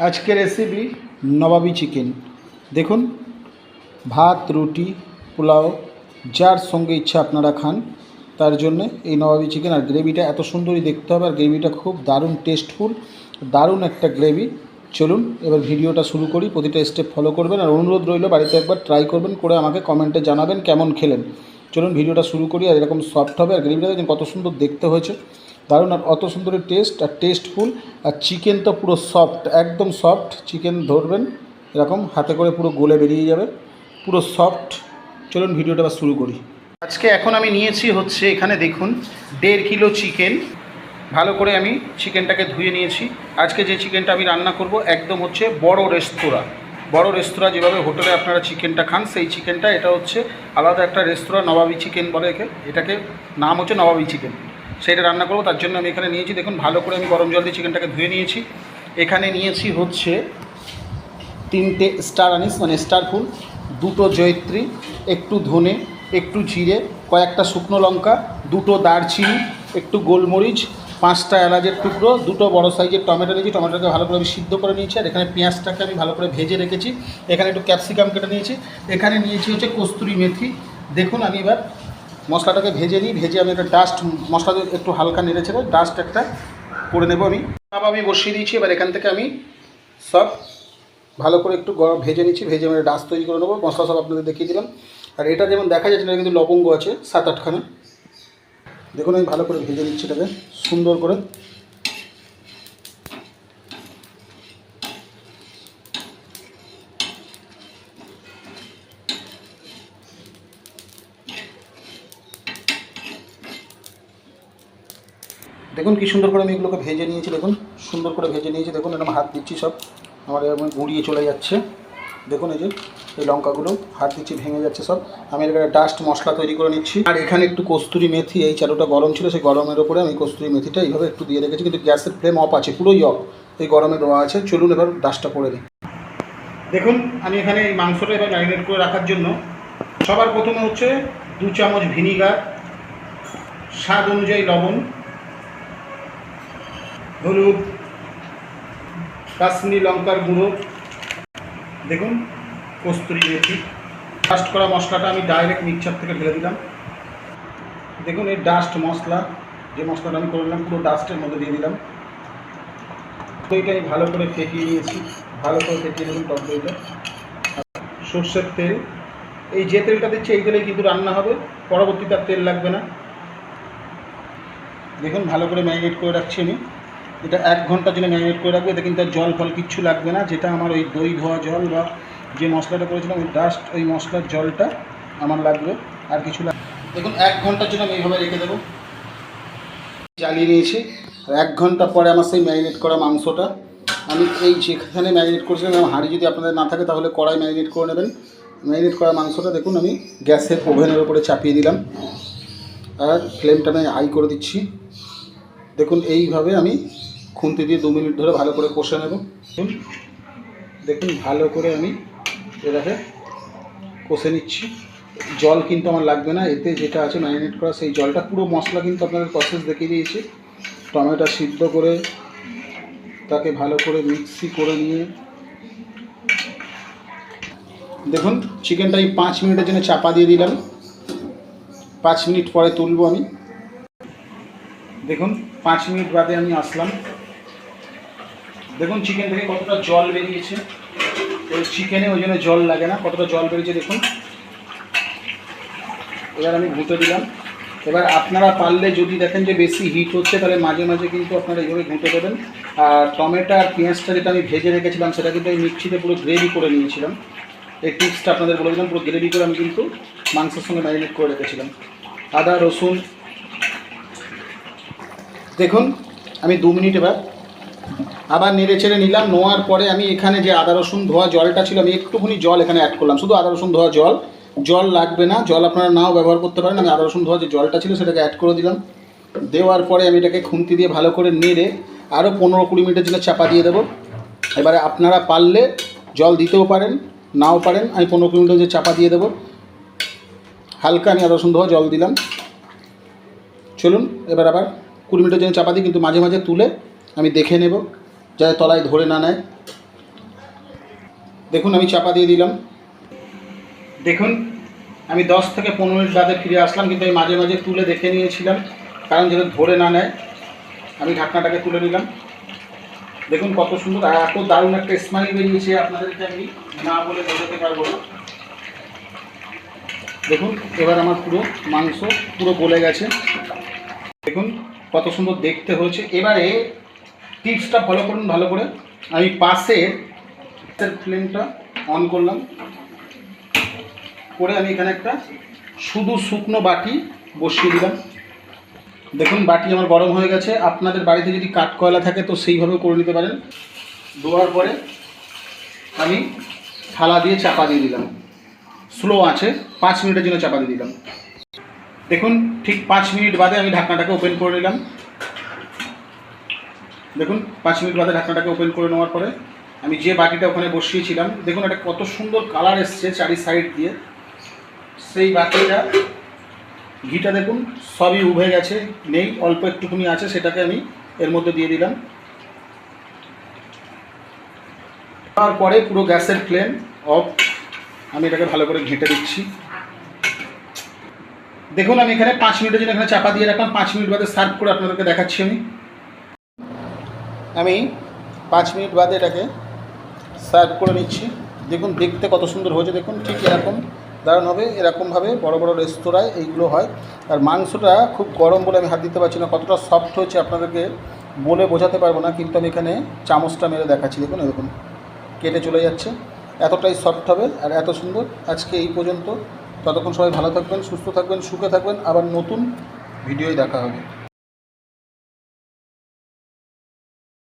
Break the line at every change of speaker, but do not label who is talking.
আজকে রেসিপি নবাবী চিকেন। দেখুন, ভাত, রুটি, পোলাও যার সঙ্গে ইচ্ছা আপনারা খান, তার জন্য এই নবাবী চিকেন। আর গ্রেভিটা এত সুন্দরই দেখতে হবে, আর গ্রেভিটা খুব দারুণ টেস্টফুল, দারুণ একটা গ্রেভি। চলুন এবার ভিডিওটা শুরু করি। প্রতিটা স্টেপ ফলো করবেন, আর অনুরোধ রইল বাড়িতে একবার ট্রাই করবেন, করে আমাকে কমেন্টে জানাবেন কেমন খেলেন। চলুন ভিডিওটা শুরু করি। আর এরকম সফট হবে, আর গ্রেভিটা দেখুন কত সুন্দর দেখতে হয়েছে, দারুণ। আর অত সুন্দর টেস্ট আর টেস্টফুল। আর চিকেন তো পুরো সফট, একদম সফট চিকেন। ধরবেন এরকম হাতে করে পুরো গলে বেরিয়ে যাবে, পুরো সফট। চলুন ভিডিওটা আবার শুরু করি। আজকে এখন আমি নিয়েছি হচ্ছে, এখানে দেখুন 1.5 কিলো চিকেন। ভালো করে আমি চিকেনটাকে ধুয়ে নিয়েছি। আজকে যে চিকেনটা আমি রান্না করব একদম হচ্ছে বড় রেস্তোরাঁ যেভাবে হোটেলে আপনারা চিকেনটা খান, সেই চিকেনটা। এটা হচ্ছে আলাদা একটা রেস্তোরাঁ, নবাবী চিকেন বলে এটাকে, নাম হচ্ছে নবাবী চিকেন। সেটা রান্না করব, তার জন্য আমি এখানে নিয়েছি। দেখুন ভালো করে আমি গরম জল দিয়ে চিকেনটাকে ধুয়ে নিয়েছি। এখানে নিয়েছি হচ্ছে 3টে স্টার আনিস, মানে স্টার ফুল, 2টো জয়িত্রী, একটু ধনে, একটু জিরে, কয়েকটা শুকনো লঙ্কা, 2টো দারচিনি, একটু গোলমরিচ, 5টা এলাচের টুকরো, 2টো বড়ো সাইজের টমেটো নিয়েছি। টমেটোটাকে ভালো করে আমি সিদ্ধ করে নিয়েছি। আর এখানে পেঁয়াজটাকে আমি ভালো করে ভেজে রেখেছি। এখানে একটু ক্যাপসিকাম কেটে নিয়েছি। এখানে নিয়েছি হচ্ছে কস্তুরি মেথি। দেখুন আমি এবার মশলাটাকে ভেজে নিই। ভেজে আমি একটা ডাস্ট, মশলাটা একটু হালকা নেড়ে ছেড়ে ডাস্ট একটা করে নেব আমি। আমি বসিয়ে দিয়েছি। এবার এখান থেকে আমি সব ভালো করে একটু গরম ভেজে নিচ্ছি। ভেজে আমি ডাস্ট তৈরি করে নেবো। মশলা সব আপনাদের দেখিয়ে দিলাম। আর এটা যেমন দেখা যাচ্ছে, এটা কিন্তু লবঙ্গ আছে 7-8খানা। দেখুন আমি ভালো করে ভেজে নিচ্ছি এটাকে সুন্দর করে। দেখুন কি সুন্দর করে আমি এগুলোকে ভেজে নিয়েছি। দেখুন সুন্দর করে ভেজে নিয়েছি। দেখুন এরকম হাত দিচ্ছি, সব আমার এরকম গুঁড়িয়ে চলে যাচ্ছে। দেখুন এই যে এই লঙ্কাগুলো হাত দিচ্ছি, ভেঙে যাচ্ছে সব। আমি এখানে ডাস্ট মশলা তৈরি করে নিচ্ছি। আর এখানে একটু কস্তুরি মেথি, এই চালুটা গরম ছিল, সেই গরমের ওপরে আমি কস্তুরি মেথিটা এইভাবে একটু দিয়ে রেখেছি, কিন্তু গ্যাসের ফ্লেম অফ আছে, পুরোই অফ, এই গরমে দেওয়া আছে। চলুন এবার ডাস্টটা করে দিই। দেখুন আমি এখানে এই মাংসটা এবার ম্যারিনেট করে রাখার জন্য সবার প্রথমে হচ্ছে 2 চামচ ভিনিগার, স্বাদ অনুযায়ী লবণ, হলুদ, কাশ্মীরি লঙ্কার গুঁড়ো, দেখুন কস্তুরি মেথি। ডাস্ট করা মশলাটা আমি ডাইরেক্ট মিক্সচার থেকে ঢেলে দিলাম। দেখুন এই ডাস্ট মশলা, যে মশলাটা আমি করলাম, পুরো ডাস্টের মধ্যে দিয়ে দিলাম। দইটা আমি ভালো করে ফেটিয়ে নিয়েছি, ভালো করে ফেটিয়ে দিলাম টক দইটা। সর্ষের তেল, এই যে তেলটা দিচ্ছি এই তেলেই কিন্তু রান্না হবে, পরবর্তীতে আর তেল লাগবে না। দেখুন ভালো করে ম্যারিনেট করে রাখছি আমি। এটা 1 ঘন্টার জন্য ম্যারিনেট করে রাখবো। এটা কিন্তু আর জল ফল কিচ্ছু লাগবে না, যেটা আমার ওই দই ধোয়া জল বা যে মশলাটা করেছিলাম ওই ডাস্ট, ওই মশলার জলটা আমার লাগবে, আর কিছু লাগবে। দেখুন 1 ঘন্টার জন্য আমি এইভাবে রেখে দেবো। জ্বালিয়ে নিয়েছি। আর 1 ঘন্টা পরে আমার সেই ম্যারিনেট করা মাংসটা আমি এই যেখানে ম্যারিনেট করেছিলাম, হাঁড়ি যদি আপনাদের না থাকে তাহলে কড়াই ম্যারিনেট করে নেবেন। ম্যারিনেট করা মাংসটা দেখুন আমি গ্যাসের ওভেনের উপরে চাপিয়ে দিলাম, আর ফ্লেমটা আমি হাই করে দিচ্ছি। দেখুন এইভাবে আমি খুন্তি দিয়ে 2 মিনিট ধরে ভালো করে কষে নেব। দেখুন ভালো করে আমি এটাকে কষে নিচ্ছি। জল কিন্তু আমার লাগবে না, এতে যেটা আছে ম্যারিনেট করা সেই জলটা, পুরো মশলা কিন্তু আপনাদের প্রসেস দেখিয়ে দিয়েছি। টমেটো সিদ্ধ করে তাকে ভালো করে মিক্সি করে নিয়ে দেখুন চিকেনটা এই 5 মিনিটের জন্য চাপা দিয়ে দিলাম। 5 মিনিট পরে তুলব আমি। দেখুন 5 মিনিট বাদে আমি আসলাম। দেখুন চিকেন থেকে কতটা জল বেরিয়েছে। ওই চিকেনে ওই জন্য জল লাগে না, কতটা জল বেরিয়েছে দেখুন। এবার আমি ঘুঁটে দিলাম। এবার আপনারা পারলে যদি দেখেন যে বেশি হিট হচ্ছে, তাহলে মাঝে মাঝে কিন্তু আপনারা এইভাবে ঘুঁটে দেবেন। আর টমেটো আর পেঁয়াজটা যেটা আমি ভেজে রেখেছিলাম, সেটা কিন্তু আমি মিক্সিতে পুরো গ্রেভি করে নিয়েছিলাম। এই টিপসটা আপনাদের বলে দিলাম, পুরো গ্রেভি করে আমি কিন্তু মাংসের সঙ্গে ম্যারিনেট করে রেখেছিলাম। আদা রসুন দেখুন আমি 2 মিনিট এবার আবার নেড়ে ছেড়ে নিলাম। নোয়ার পরে আমি এখানে যে আদা রসুন ধোয়া জলটা ছিল, আমি একটুখানি জল এখানে অ্যাড করলাম, শুধু আদা রসুন ধোয়া জল। জল লাগবে না, জল আপনারা নাও ব্যবহার করতে পারেন। আমি আদা রসুন ধোয়া যে জলটা ছিল সেটাকে অ্যাড করে দিলাম। দেওয়ার পরে আমি এটাকে খুন্তি দিয়ে ভালো করে নেড়ে আরও 15-20 মিনিটের জন্য চাপা দিয়ে দেবো। এবারে আপনারা পারলে জল দিতেও পারেন, নাও পারেন। আমি 15-20 মিনিটের যে চাপা দিয়ে দেবো। হালকা আমি আদা রসুন ধোয়া জল দিলাম। চলুন এবার আবার 20 মিনিটের জন্য চাপা দিই, কিন্তু মাঝে মাঝে তুলে আমি দেখে নেব যাতে তলায় ধরে না নেয়। দেখুন আমি চাপা দিয়ে দিলাম। দেখুন আমি 10 থেকে 15 মিনিট বাদে ফিরে আসলাম, কিন্তু আমি মাঝে মাঝে তুলে দেখে নিয়েছিলাম, কারণ যাতে ধরে না নেয়। আমি ঢাকনাটাকে তুলে নিলাম। দেখুন কত সুন্দর আর এত দারুণ একটা স্মেল বেরিয়েছে, আপনাদেরকে আমি না বলে বোঝাতে পারবো না। দেখুন এবার আমার পুরো মাংস পুরো গলে গেছে। দেখুন কত সুন্দর দেখতে হয়েছে। এবারে টিপসটা ফলো করুন ভালো করে। আমি পাশের ফ্লেমটা অন করলাম, করে আমি এখানে একটা শুধু শুকনো বাটি বসিয়ে দিলাম। দেখুন বাটি আমার গরম হয়ে গেছে। আপনাদের বাড়িতে যদি কাঠ কয়লা থাকে তো সেইভাবেও করে নিতে পারেন। দেওয়ার পরে আমি থালা দিয়ে চাপা দিয়ে দিলাম, স্লো আছে 5 মিনিটের জন্য চাপা দিয়ে দিলাম। দেখুন ঠিক 5 মিনিট বাদে আমি ঢাকনাটাকে ওপেন করে নিলাম। দেখুন 5 মিনিট বাদে ঢাকনাটাকে ওপেন করে নেওয়ার পরে আমি যে বাটিটা ওখানে বসিয়েছিলাম, দেখুন একটা কত সুন্দর কালার এসছে চারি সাইড দিয়ে। সেই বাটিটা ঘিটা দেখুন সবই উভে গেছে, নেই অল্প একটুখানি আছে, সেটাকে আমি এর মধ্যে দিয়ে দিলাম। তারপরে পুরো গ্যাসের ফ্লেম অফ, আমি এটাকে ভালো করে ঘেঁটে দিচ্ছি। দেখুন আমি এখানে 5 মিনিটের জন্য এখানে চাপা দিয়ে রাখলাম। 5 মিনিট বাদে সার্ভ করে আপনাদেরকে দেখাচ্ছি। আমি 5 মিনিট বাদে এটাকে সার্ভ করে নিচ্ছি। দেখুন দেখতে কত সুন্দর হয়েছে। দেখুন ঠিক এরকম দারুণ হবে, এরকমভাবে বড় বড় রেস্তোরাঁয় এইগুলো হয়। আর মাংসটা খুব গরম বলে আমি হাত দিতে পারছি না, কতটা সফট হয়েছে আপনাদেরকে বলে বোঝাতে পারবো না, কিন্তু আমি এখানে চামচটা মেরে দেখাচ্ছি। দেখুন দেখুন কেটে চলে যাচ্ছে, এতটাই সফট হবে আর এত সুন্দর। আজকে এই পর্যন্ত, ততক্ষণ সবাই ভালো থাকবেন, সুস্থ থাকবেন, সুখে থাকবেন। আবার নতুন ভিডিওয় দেখা হবে।